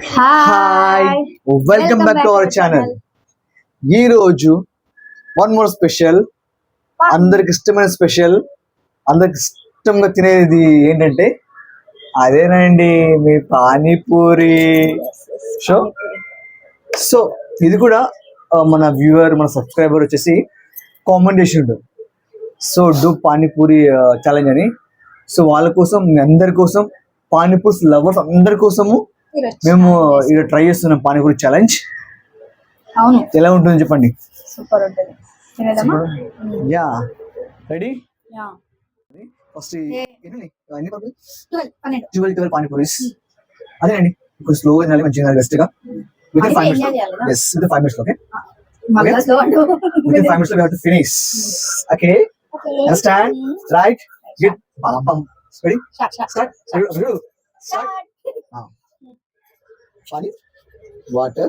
Hi, welcome back to our channel. ఈ రోజు one more special, అందరికి ఇష్టమైన స్పెషల్, అందరికి ఇష్టంగా తినేది ఏంటంటే అదేనండి మీ పానీపూరి. సో ఇది కూడా మన వ్యూవర్, మన సబ్స్క్రైబర్ వచ్చేసి కామెంట్ చేసి ఉంటుంది. సో డూ పానీపూరి ఛాలెంజ్ అని. సో వాళ్ళ కోసం, మీ అందరి కోసం, పానీపూరి లవర్స్ అందరి కోసము మేము ఇక్కడ ట్రై చేస్తున్నాం పానీపూరి ఛాలెంజ్. అవును, ఎలా ఉంటుంది చెప్పండి? సూపర్ ఉంటుంది. Yeah, ready? Yeah. First 12 pani puris. అదేనండి, కొంచెం స్లోగా తినాలి, మంచిగా బెస్ట్ గా. Within 5 minutes. Yes, within 5 minutes. Okay. Within 5 minutes we have to finish. Okay. Understand? Right? Get bam. Ready? Start. Start. Pani, water.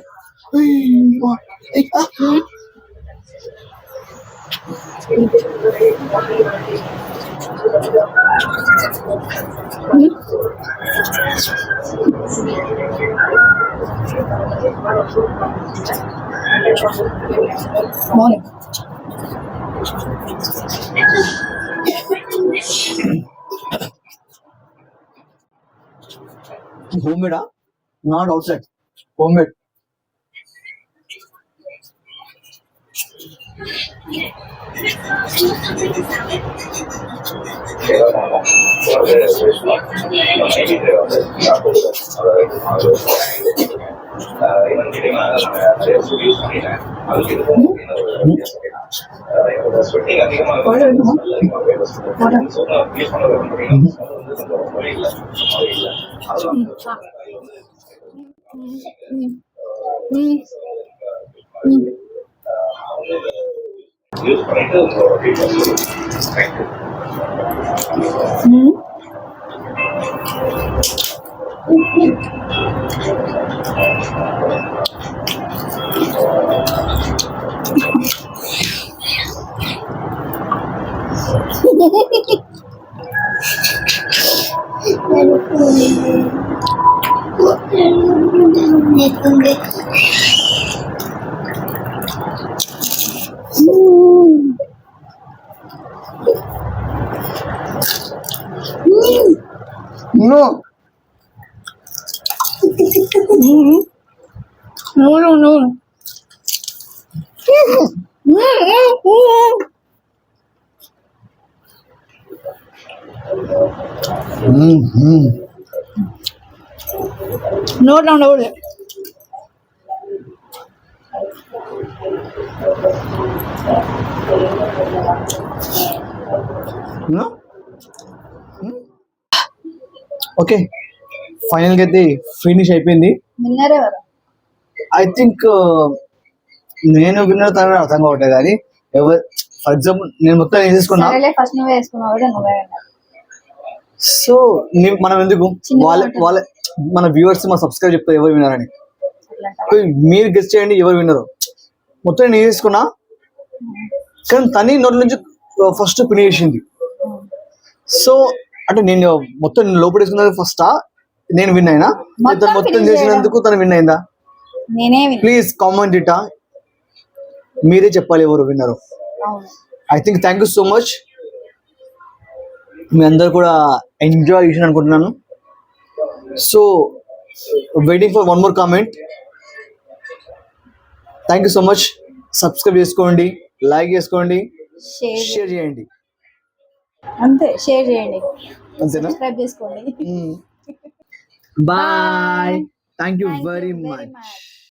Morning. Homemade, not outside. Homemade. No. No. నోట్లో ఉండకూడదు. Okay, final గా అయితే finish అయిపోయింది. Winner ఎవరు? I think నేను winner తన అర్థం కావట్లేదు. కానీ ఎవరు, ఫర్ ఎగ్జాంపుల్ నేను మొత్తం ఏం చేసుకున్నా. ఫస్ట్ నువ్వే వేసుకున్నావు, నువ్వే. సో మనం ఎందుకు వాళ్ళ మన వ్యూవర్స్, మన సబ్స్క్రైబ్ చెప్తారు ఎవరు విన్నారని. మీరు గెస్ట్ చేయండి ఎవరు విన్నరు. మొత్తం నేను వేసుకున్నా, కానీ తని నోట్ల నుంచి ఫస్ట్ ఫినిష్ చేసింది. సో అంటే నేను మొత్తం లోపల వేసుకున్నది ఫస్టా, నేను విన్ అయినా? తను మొత్తం చేసినందుకు తను విన్ అయిందా? ప్లీజ్ కామెంట్ ఇటా, మీరే చెప్పాలి ఎవరు విన్నరు. I think thank you so much. మీ అందరు కూడా ఎంజాయ్ చేసిన అనుకుంటున్నాను. So waiting for one more comment. Thank you so much. Subscribe చేసుకోండి, లైక్ చేసుకోండి, షేర్ చేయండి. అంతే, షేర్ చేయండి, అంతేనా? సబ్స్క్రైబ్ చేసుకోండి. Bye. Thank you very much.